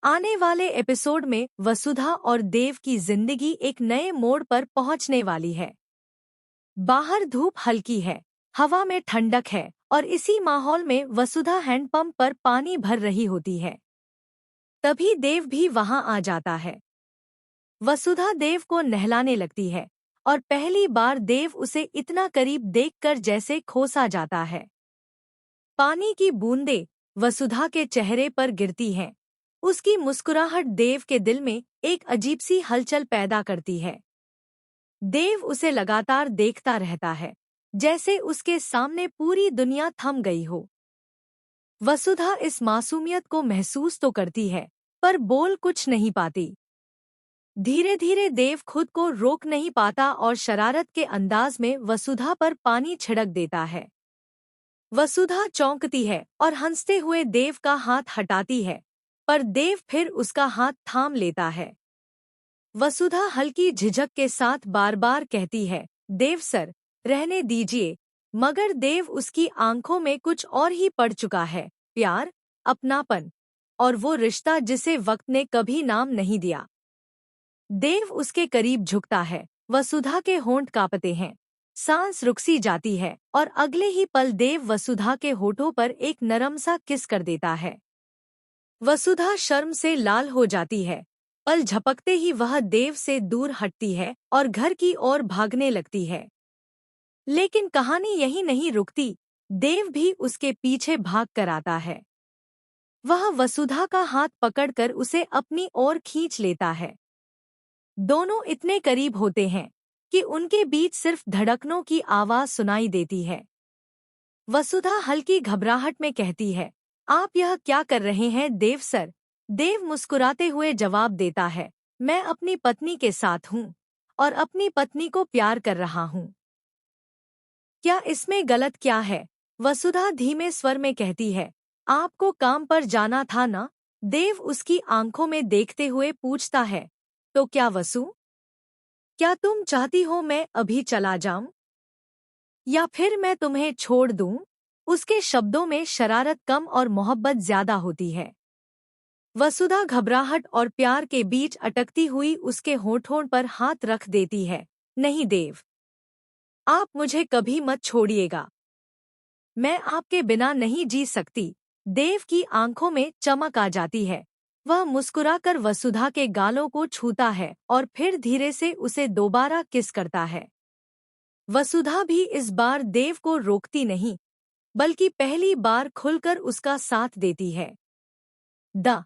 आने वाले एपिसोड में वसुधा और देव की जिंदगी एक नए मोड़ पर पहुंचने वाली है। बाहर धूप हल्की है, हवा में ठंडक है और इसी माहौल में वसुधा हैंडपंप पर पानी भर रही होती है। तभी देव भी वहां आ जाता है। वसुधा देव को नहलाने लगती है और पहली बार देव उसे इतना करीब देखकर जैसे खोसा जाता है। पानी की बूंदें वसुधा के चेहरे पर गिरती हैं। उसकी मुस्कुराहट देव के दिल में एक अजीब सी हलचल पैदा करती है। देव उसे लगातार देखता रहता है, जैसे उसके सामने पूरी दुनिया थम गई हो। वसुधा इस मासूमियत को महसूस तो करती है, पर बोल कुछ नहीं पाती। धीरे धीरे देव खुद को रोक नहीं पाता और शरारत के अंदाज में वसुधा पर पानी छिड़क देता है। वसुधा चौंकती है और हंसते हुए देव का हाथ हटाती है, पर देव फिर उसका हाथ थाम लेता है। वसुधा हल्की झिझक के साथ बार बार कहती है, देव सर, रहने दीजिए, मगर देव उसकी आंखों में कुछ और ही पड़ चुका है, प्यार, अपनापन और वो रिश्ता जिसे वक्त ने कभी नाम नहीं दिया। देव उसके करीब झुकता है, वसुधा के होंठ कांपते हैं, सांस रुक सी जाती है और अगले ही पल देव वसुधा के होठों पर एक नरम सा किस कर देता है। वसुधा शर्म से लाल हो जाती है। पल झपकते ही वह देव से दूर हटती है और घर की ओर भागने लगती है। लेकिन कहानी यहीं नहीं रुकती। देव भी उसके पीछे भाग कर आता है। वह वसुधा का हाथ पकड़कर उसे अपनी ओर खींच लेता है। दोनों इतने करीब होते हैं कि उनके बीच सिर्फ धड़कनों की आवाज सुनाई देती है। वसुधा हल्की घबराहट में कहती है, आप यह क्या कर रहे हैं देव सर? देव मुस्कुराते हुए जवाब देता है, मैं अपनी पत्नी के साथ हूँ और अपनी पत्नी को प्यार कर रहा हूँ। क्या इसमें गलत क्या है? वसुधा धीमे स्वर में कहती है, आपको काम पर जाना था ना? देव उसकी आंखों में देखते हुए पूछता है, तो क्या वसु? क्या तुम चाहती हो मैं अभी चला जाऊं? या फिर मैं तुम्हें छोड़ दूं? उसके शब्दों में शरारत कम और मोहब्बत ज्यादा होती है। वसुधा घबराहट और प्यार के बीच अटकती हुई उसके होठों पर हाथ रख देती है। नहीं देव, आप मुझे कभी मत छोड़िएगा। मैं आपके बिना नहीं जी सकती। देव की आंखों में चमक आ जाती है। वह मुस्कुराकर वसुधा के गालों को छूता है और फिर धीरे से उसे दोबारा किस करता है। वसुधा भी इस बार देव को रोकती नहीं, बल्कि पहली बार खुलकर उसका साथ देती है। द